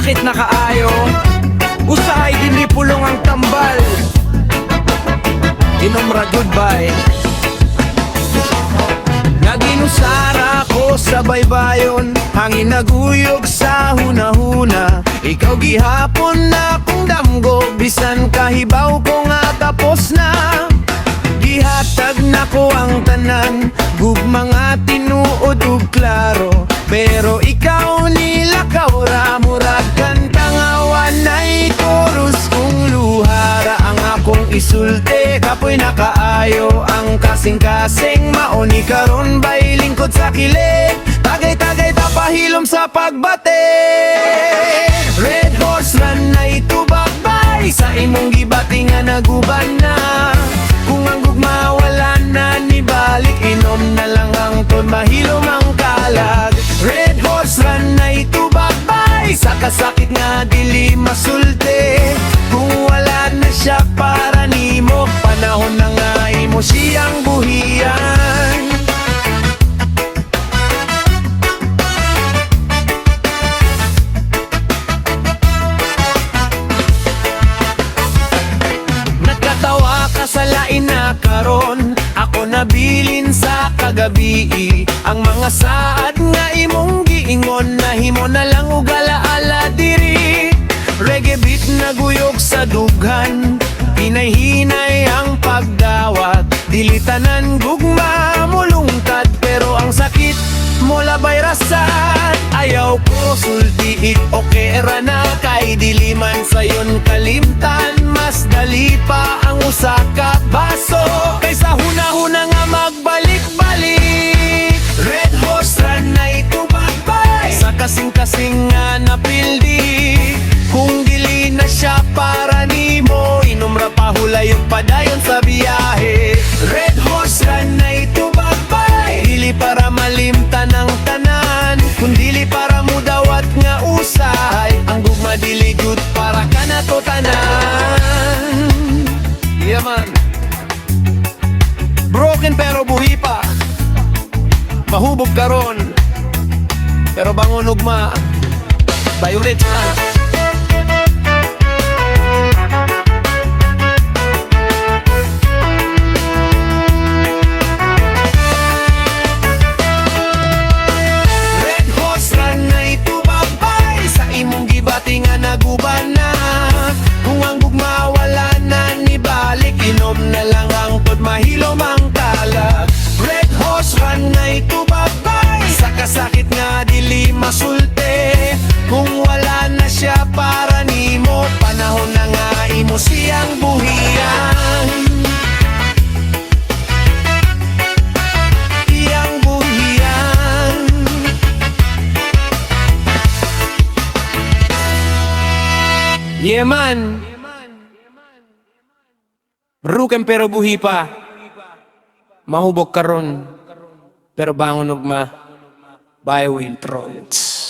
kasakit na kaayo, usahay din pulong ang tambal. Inomra goodbye. Naginusara ko sa baybayon, hangin naguyog sa hunahuna. Ikaw gihapon na kung damgo, bisan kahibaw ko nga tapos na. Gihatag na ko ang tanan, gugma nga tinuod ug klaro. Pero ikaw nilakaw ra, murag kanta nga wanay chorus. Kung luhara ang akong isulti, kapoy nakaayo ang kasing-kasing. Mauni karon bay lingkod sa kilig, tagay-tagay tapahilom sa pagbate. Red horse run na itubakbay, sa imong gibati nga naguban na. Kung ang gugma wala na ni balik, inom na lang ang ton, mahilom ang kalag. Red horse run na itubakbay, sa kasakit nga dili masulti. Kung wala na siya para nimo, panahon na nga imo siyang buhian. Nagkatawa ka sa lain na karon, ako nabilin sa kagabi. Ang mga saad nga imong giingon, nahimo na lang ug alaala diri. Reggae beat naguyog sa dughan, hinay-hinay ang pagdawat. Dilitanan gugma mulungtad, pero ang sakit mo labay rasat. Ayaw ko sultiit o kera na, kay diliman sayon kalimtan. Mas dali pa ang usa ka baso, kaysa huna-huna nga magbalik-balik. Red horse run na itubakbay, sa kasing-kasing nga napildi. Kung dili na siya para nimo, inomra pahulayon padayon sa biyahe. Red horse run na itubakbay, dili para malimtan ang tanan, kung dili para mudawat nga usay. Ang gugma dili good para ka na to tanan. Yeah man. Broken pero buhi pa, mahubog karon pero bangon ugma. Violet nga naguban na. Kung ang gugma wala na ni balik, inom na lang ang tod, mahilom ang kalag. Red horse run na itubakbay, sa kasakit nga dili masulti. Kung wala na siya para nimo, panahon na nga imo siyang buhian. Iyang buhian. Yeah man. Broken pero buhi pa, mahubog karon pero bangon ugma. By Will Province.